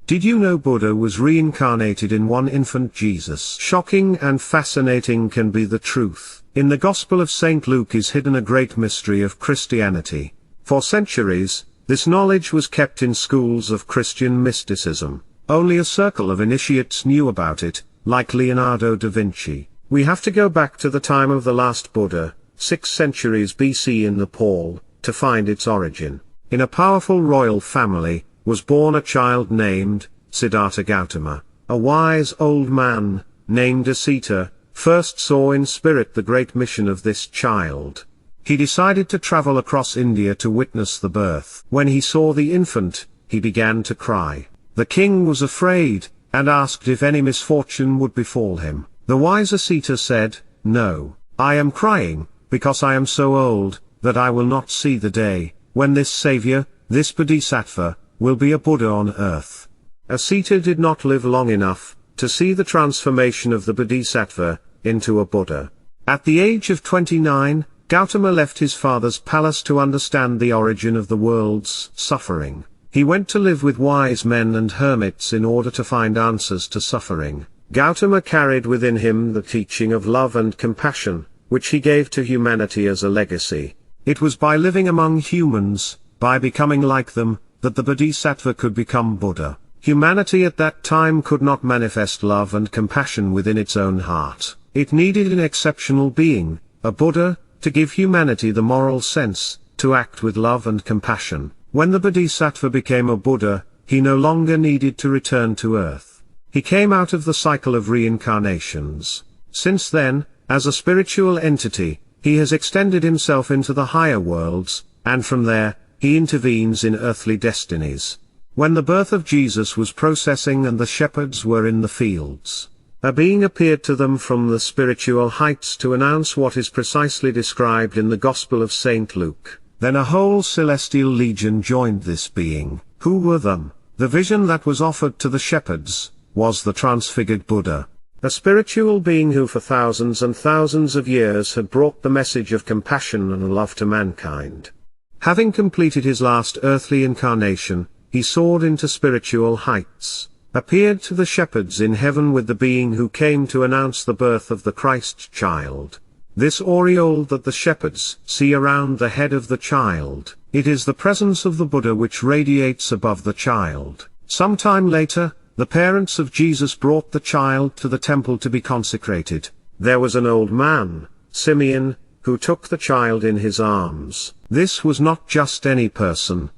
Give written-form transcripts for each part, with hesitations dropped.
Did you know Buddha was reincarnated in one infant Jesus? Shocking and fascinating can be the truth. In the Gospel of St. Luke is hidden a great mystery of Christianity. For centuries, this knowledge was kept in schools of Christian mysticism. Only a circle of initiates knew about it, like Leonardo da Vinci. We have to go back to the time of the last Buddha, 6 centuries BC in Nepal, to find its origin. In a powerful royal family, was born a child named Siddhartha Gautama. A wise old man, named Asita, first saw in spirit the great mission of this child. He decided to travel across India to witness the birth. When he saw the infant, he began to cry. The king was afraid, and asked if any misfortune would befall him. The wise Asita said, "No, I am crying, because I am so old, that I will not see the day, when this savior, this Bodhisattva, will be a Buddha on earth." Asita did not live long enough to see the transformation of the Bodhisattva into a Buddha. At the age of 29, Gautama left his father's palace to understand the origin of the world's suffering. He went to live with wise men and hermits in order to find answers to suffering. Gautama carried within him the teaching of love and compassion, which he gave to humanity as a legacy. It was by living among humans, by becoming like them, that the Bodhisattva could become Buddha. Humanity at that time could not manifest love and compassion within its own heart. It needed an exceptional being, a Buddha, to give humanity the moral sense, to act with love and compassion. When the Bodhisattva became a Buddha, he no longer needed to return to earth. He came out of the cycle of reincarnations. Since then, as a spiritual entity, he has extended himself into the higher worlds, and from there, he intervenes in earthly destinies. When the birth of Jesus was processing and the shepherds were in the fields, a being appeared to them from the spiritual heights to announce what is precisely described in the Gospel of St. Luke. Then a whole celestial legion joined this being. Who were them? The vision that was offered to the shepherds was the transfigured Buddha, a spiritual being who for thousands and thousands of years had brought the message of compassion and love to mankind. Having completed his last earthly incarnation, he soared into spiritual heights, appeared to the shepherds in heaven with the being who came to announce the birth of the Christ child. This aureole that the shepherds see around the head of the child, it is the presence of the Buddha which radiates above the child. Some time later, the parents of Jesus brought the child to the temple to be consecrated. There was an old man, Simeon, who took the child in his arms. This was not just any person.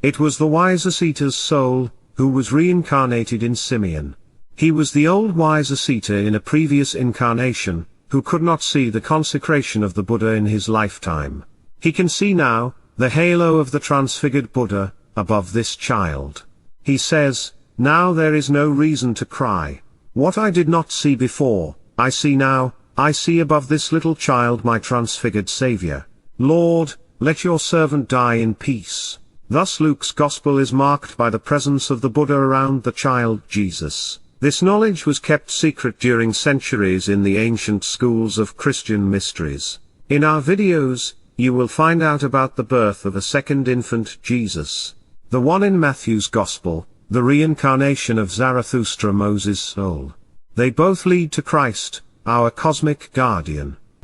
It was the wise Asita's soul, who was reincarnated in Simeon. He was the old wise Asita in a previous incarnation, who could not see the consecration of the Buddha in his lifetime. He can see now, the halo of the transfigured Buddha, above this child. He says, "Now there is no reason to cry. What I did not see before, I see now. I see above this little child my transfigured Savior. Lord, let your servant die in peace." Thus Luke's Gospel is marked by the presence of the Buddha around the child Jesus. This knowledge was kept secret during centuries in the ancient schools of Christian mysteries. In our videos, you will find out about the birth of a second infant Jesus. The one in Matthew's Gospel, the reincarnation of Zarathustra, Moses' soul. They both lead to Christ, our cosmic guardian.